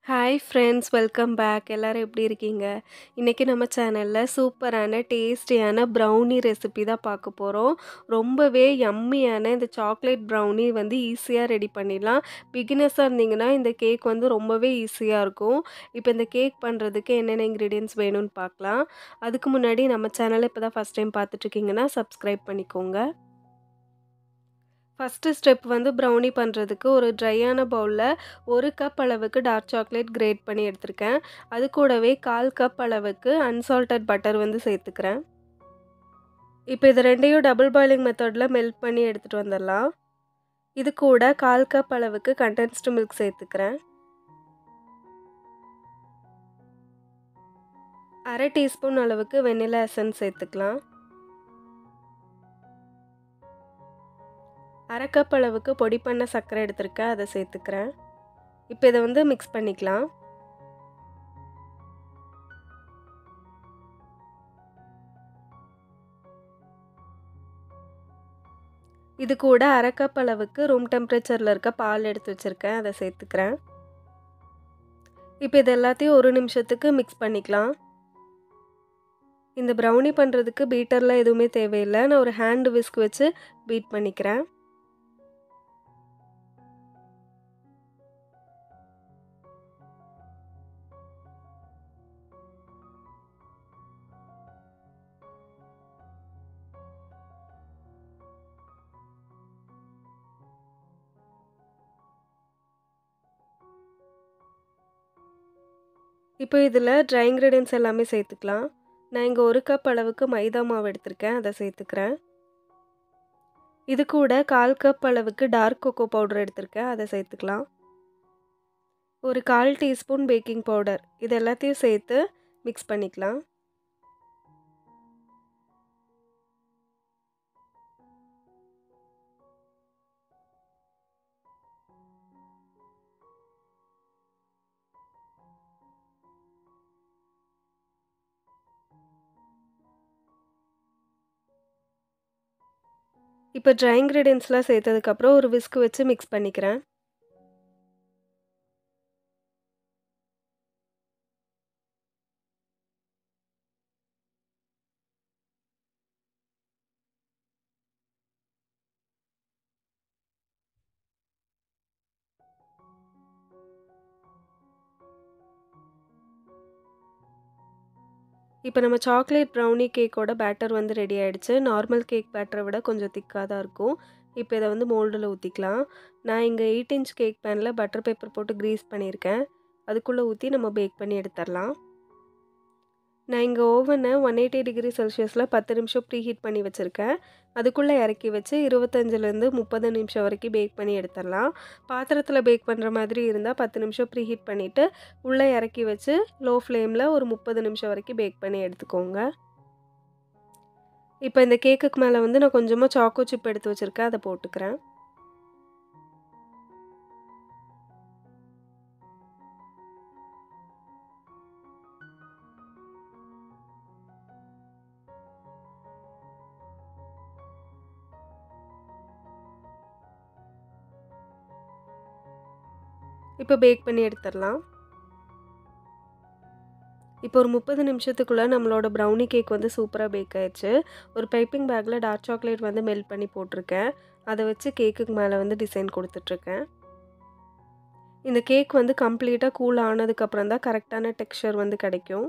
Hi friends, welcome back. எல்லாரும் எப்படி இருக்கீங்க? இன்றைக்கி நம்ம சேனலில் சூப்பரான டேஸ்டியான ப்ரௌனி ரெசிபி தான் பார்க்க போகிறோம். ரொம்பவே யம்மியான இந்த சாக்லேட் ப்ரௌனி வந்து ஈஸியாக ரெடி பண்ணிடலாம். பிகினர்ஸாக இருந்தீங்கன்னா இந்த கேக் வந்து ரொம்பவே ஈஸியாக இருக்கும். இப்போ இந்த கேக் பண்ணுறதுக்கு என்னென்ன இன்க்ரீடியன்ட்ஸ் வேணும்னு பார்க்கலாம். அதுக்கு முன்னாடி நம்ம சேனலை இப்போ தான் ஃபஸ்ட் டைம் பார்த்துட்ருக்கீங்கன்னா சப்ஸ்கிரைப் பண்ணிக்கோங்க. ஃபஸ்ட்டு ஸ்டெப் வந்து ப்ரௌனி பண்ணுறதுக்கு ஒரு ட்ரையான பவுலில் 1 கப் அளவுக்கு டார்க் சாக்லேட் கிரேட் பண்ணி எடுத்திருக்கேன். அது கூடவே 1/4 கப் அளவுக்கு அன்சால்டட் பட்டர் வந்து சேர்த்துக்கிறேன். இப்போ இது ரெண்டையும் டபுள் பாயிலிங் மெத்தடில் மெல்ட் பண்ணி எடுத்துகிட்டு வந்துடலாம். இது கூட 1/4 கப் அளவுக்கு கண்டென்ஸ்டு மில்க் சேர்த்துக்கிறேன். 1/2 டீஸ்பூன் அளவுக்கு வெனிலா எசன்ஸ் சேர்த்துக்கலாம். 1/2 கப் அளவுக்கு பொடி பண்ண சர்க்கரை எடுத்திருக்கேன், அதை சேர்த்துக்கிறேன். இப்போ இதை வந்து மிக்ஸ் பண்ணிக்கலாம். இது கூட 1/2 கப் அளவுக்கு ரூம் டெம்பரேச்சரில் இருக்க பால் எடுத்து வச்சுருக்கேன், அதை சேர்த்துக்கிறேன். இப்போ இது எல்லாத்தையும் 1 நிமிஷத்துக்கு மிக்ஸ் பண்ணிக்கலாம். இந்த ப்ரௌனி பண்ணுறதுக்கு பீட்டர்லாம் எதுவுமே தேவையில்லை. நான் ஒரு ஹேண்ட் விஸ்க் வச்சு பீட் பண்ணிக்கிறேன். இப்போ இதில் ட்ரை இன்க்ரீடியன்ட்ஸ் எல்லாமே சேர்த்துக்கலாம். நான் இங்கே 1 கப் அளவுக்கு மைதா மாவு எடுத்திருக்கேன், அதை சேர்த்துக்கிறேன். இது கூட 1/4 கப் அளவுக்கு டார்க் கொக்கோ பவுடர் எடுத்திருக்கேன், அதை சேர்த்துக்கலாம். ஒரு 1/4 டீஸ்பூன் பேக்கிங் பவுடர், இது எல்லாத்தையும் சேர்த்து மிக்ஸ் பண்ணிக்கலாம். இப்போ ட்ரை இன்க்ரீடியன்ட்ஸ்லாம் சேர்த்ததுக்கப்புறம் ஒரு விஸ்க் வச்சு மிக்ஸ் பண்ணிக்கிறேன். இப்போ நம்ம சாக்லேட் ப்ரௌனி கேக்கோட பேட்டர் வந்து ரெடி ஆகிடுச்சு. நார்மல் கேக் பேட்டரை விட கொஞ்சம் திக்காக தான் இருக்கும். இப்போ இதை வந்து மோல்டில் ஊற்றிக்கலாம். நான் இங்கே 8 இன்ச் கேக் பேனில் பட்டர் பேப்பர் போட்டு க்ரீஸ் பண்ணியிருக்கேன். அதுக்குள்ளே ஊற்றி நம்ம பேக் பண்ணி எடுத்துடலாம். நான் இங்கே ஓவனை 180 டிகிரி செல்சியஸில் 10 நிமிஷம் ப்ரீ ஹீட் பண்ணி வச்சுருக்கேன். அதுக்குள்ளே இறக்கி வச்சு 25லேருந்து 30 நிமிஷம் வரைக்கும் பேக் பண்ணி எடுத்துடலாம். பாத்திரத்தில் பேக் பண்ணுற மாதிரி இருந்தால் 10 நிமிஷம் ப்ரீ ஹீட் பண்ணிவிட்டு உள்ளே இறக்கி வச்சு லோ ஃப்ளேமில் ஒரு 30 நிமிஷம் வரைக்கும் பேக் பண்ணி எடுத்துக்கோங்க. இப்போ இந்த கேக்குக்கு மேலே வந்து நான் கொஞ்சமாக சாக்கோ சிப் எடுத்து வச்சுருக்கேன், அதை போட்டுக்கிறேன். இப்போ பேக் பண்ணி எடுத்துடலாம். இப்போ ஒரு 30 நிமிஷத்துக்குள்ளே நம்மளோட ப்ரௌனி கேக் வந்து சூப்பராக பேக் ஆயிடுச்சு. ஒரு பைப்பிங் பேக்கில் டார்க் சாக்லேட் வந்து மெல்ட் பண்ணி போட்டிருக்கேன். அதை வச்சு கேக்குக்கு மேலே வந்து டிசைன் கொடுத்துட்ருக்கேன். இந்த கேக் வந்து கம்ப்ளீட்டாக கூல் ஆனதுக்கப்புறம் தான் கரெக்டான டெக்ஸ்சர் வந்து கிடைக்கும்.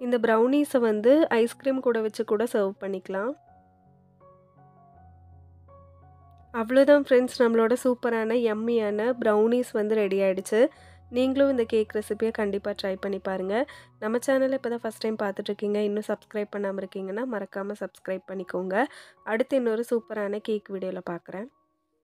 இந்த ப்ரௌனீஸை வந்து ஐஸ்கிரீம் கூட வச்சு கூட சர்வ் பண்ணிக்கலாம். அவ்வளோதான் ஃப்ரெண்ட்ஸ், நம்மளோட சூப்பரான யம்மியான ப்ரௌனீஸ் வந்து ரெடி ஆகிடுச்சு. நீங்களும் இந்த கேக் ரெசிபியை கண்டிப்பாக ட்ரை பண்ணி பாருங்கள். நம்ம சேனலை இப்போ தான் ஃபஸ்ட் டைம் பார்த்துட்ருக்கீங்க, இன்னும் சப்ஸ்கிரைப் பண்ணாமல் இருக்கீங்கன்னா மறக்காமல் சப்ஸ்கிரைப் பண்ணிக்கோங்க. அடுத்து இன்னொரு சூப்பரான கேக் வீடியோவில் பார்க்குறேன்.